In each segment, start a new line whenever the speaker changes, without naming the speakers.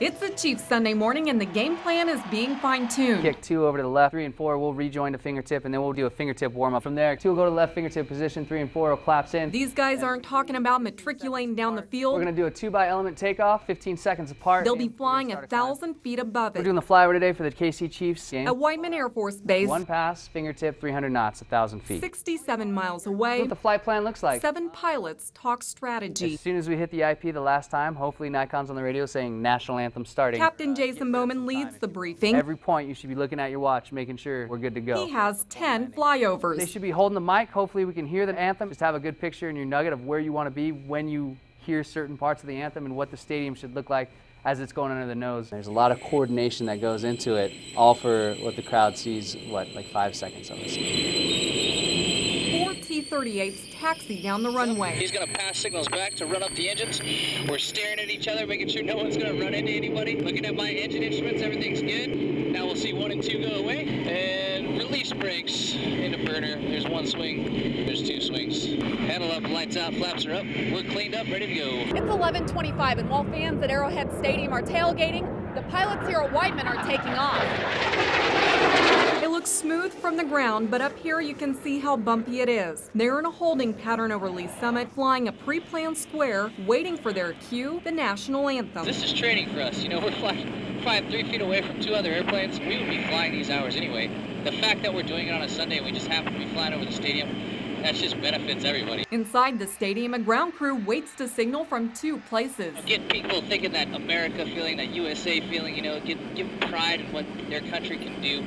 It's a Chiefs Sunday morning and the game plan is being fine-tuned.
Kick 2 over to the left, 3 and 4 will rejoin the fingertip, and then we'll do a fingertip warm-up. From there, 2 will go to the left fingertip position, 3 and 4 will collapse in.
These guys aren't talking about matriculating down the field.
We're going to do a 2-by-element takeoff, 15 seconds apart.
They'll be flying 1,000 feet above it.
We're doing the flyover today for the KC Chiefs game.
At Twyman Air Force Base.
1 pass, fingertip, 300 knots, 1,000 feet.
67 miles away.
That's what the flight plan looks like.
7 pilots talk strategy.
As soon as we hit the IP the last time, hopefully Nikon's on the radio saying national anthem starting.
Captain Jason Bowman leads the briefing.
Every point you should be looking at your watch, making sure we're good to go.
He has 10 flyovers.
They should be holding the mic. Hopefully we can hear the anthem. Just have a good picture in your nugget of where you want to be when you hear certain parts of the anthem and what the stadium should look like as it's going under the nose. There's a lot of coordination that goes into it, all for what the crowd sees, like 5 seconds of us.
4 T-38s taxi down the runway.
He's going to pass signals back to run up the engines. We're staring at each other, making sure no one's going to run into anybody. Looking at my engine instruments, everything's good. Now we'll see 1 and 2 go away. And release brakes into burner. There's 1 swing. There's 2 swings. Handle up, lights out, flaps are up. We're cleaned up, ready to go.
It's 11:25, and while fans at Arrowhead Stadium are tailgating, the pilots here at Twyman are taking off.
It looks smooth from the ground, but up here you can see how bumpy it is. They're in a holding pattern over Lee Summit, flying a pre-planned square, waiting for their cue, the national anthem.
This is training for us. You know, we're flying 3 feet away from 2 other airplanes. We would be flying these hours anyway. The fact that we're doing it on a Sunday and we just happen to be flying over the stadium, that just benefits everybody.
Inside the stadium, a ground crew waits to signal from 2 places.
Get people thinking that America feeling, that USA feeling, you know, give pride in what their country can do.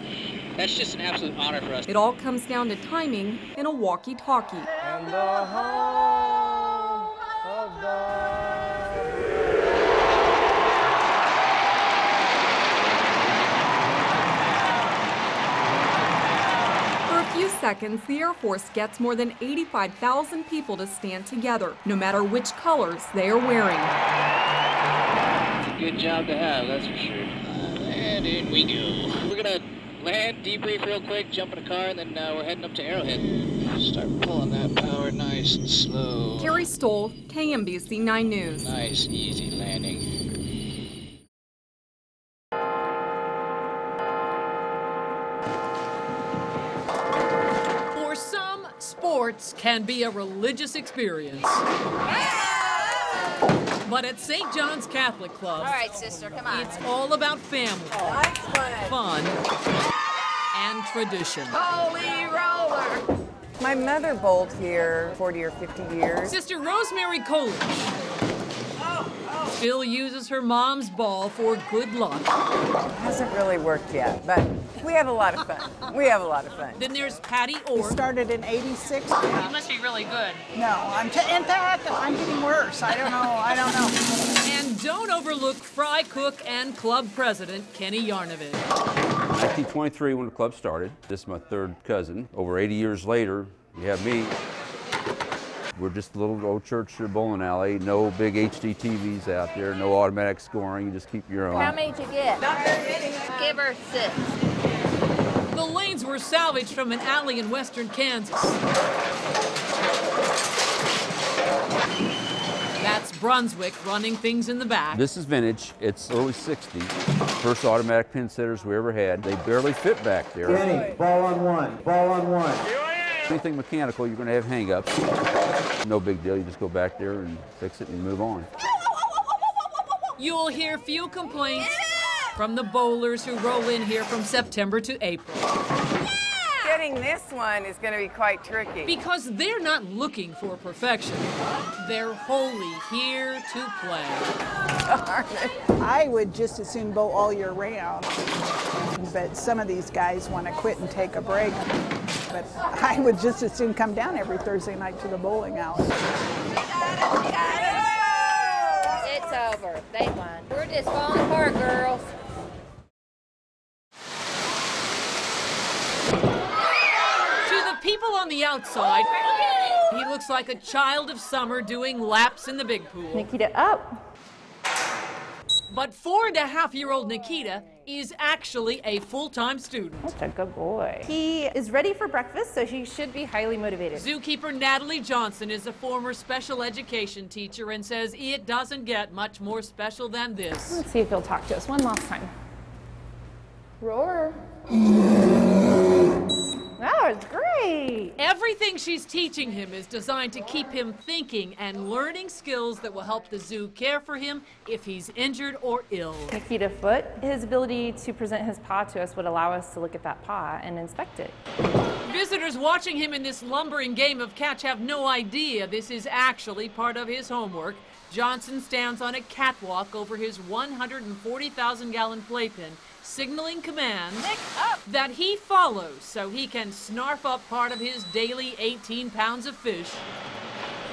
That's just an absolute honor for us.
It all comes down to timing in a walkie-talkie.
And the home of God.
For a few seconds, the Air Force gets more than 85,000 people to stand together, no matter which colors they are wearing.
It's a good job to have, that's for sure. And in we go. We're going to land, debrief real quick, jump in a car, and then we're heading up to Arrowhead. Start pulling that power nice and slow.
Carrie Stoll, KMBC 9 News.
Nice, easy landing.
For some, sports can be a religious experience. But at St. John's Catholic Club,
All right, sister, come on.
it's all about family, fun, and tradition.
Holy roller!
My mother bowled here 40 or 50 years.
Sister Rosemary Coolidge still uses her mom's ball for good luck.
Hasn't really worked yet, but we have a lot of fun. We have a lot of fun.
Then there's Patty Orr.
Started in '86.
You must be really good.
No, in fact, I'm getting worse. I don't know.
And don't overlook fry cook and club president Kenny Yarnovich.
1923 when the club started. This is my 3rd cousin. Over 80 years later, you have me. We're just a little old church bowling alley. No big HD TVs out there. No automatic scoring. You just keep your own.
How many did you get? Not very many. Give her 6.
The lanes were salvaged from an alley in western Kansas. That's Brunswick running things in the back.
This is vintage. It's early 60s. First automatic pin setters we ever had. They barely fit back there.
Kenny, ball on 1, ball on 1.
Anything mechanical, you're going to have hang-ups. No big deal. You just go back there and fix it and move on.
You'll hear few complaints from the bowlers who roll in here from September to April.
Getting this one is going to be quite tricky.
Because they're not looking for perfection. They're wholly here to play.
I would just as soon bowl all year round. But some of these guys want to quit and take a break. But I would just as soon come down every Thursday night to the bowling alley.
It's over. They won. We're just falling apart, girls.
People on the outside, he looks like a child of summer doing laps in the big pool.
Nikita up.
But 4.5-year-old Nikita is actually a full-time student.
Such a good boy. He is ready for breakfast, so he should be highly motivated.
Zookeeper Natalie Johnson is a former special education teacher and says it doesn't get much more special than this.
Let's see if he'll talk to us one last time. Roar. That was great.
Everything she's teaching him is designed to keep him thinking and learning skills that will help the zoo care for him if he's injured or ill.
Nikita Foot, his ability to present his paw to us would allow us to look at that paw and inspect it.
Visitors watching him in this lumbering game of catch have no idea this is actually part of his homework. Johnson stands on a catwalk over his 140,000-gallon playpen, signaling commands that he follows so he can snarf up part of his daily 18 pounds of fish.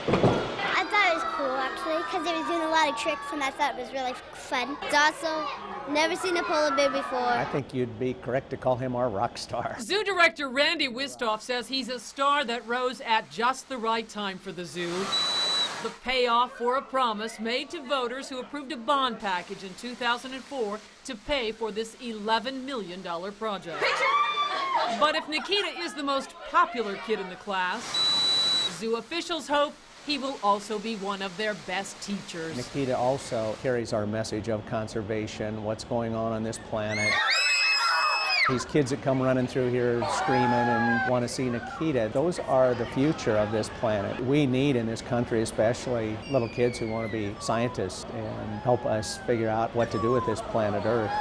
I thought it was cool, actually, because it was doing a lot of tricks, and I thought it was really fun. It's also never seen a polar bear before.
I think you'd be correct to call him our rock star.
Zoo director Randy Wistoff says he's a star that rose at just the right time for the zoo. The payoff for a promise made to voters who approved a bond package in 2004 to pay for this $11 million project. But if Nikita is the most popular kid in the class, zoo officials hope he will also be one of their best teachers.
Nikita also carries our message of conservation, what's going on this planet. These kids that come running through here screaming and want to see Nikita, those are the future of this planet. We need in this country, especially little kids who want to be scientists and help us figure out what to do with this planet Earth.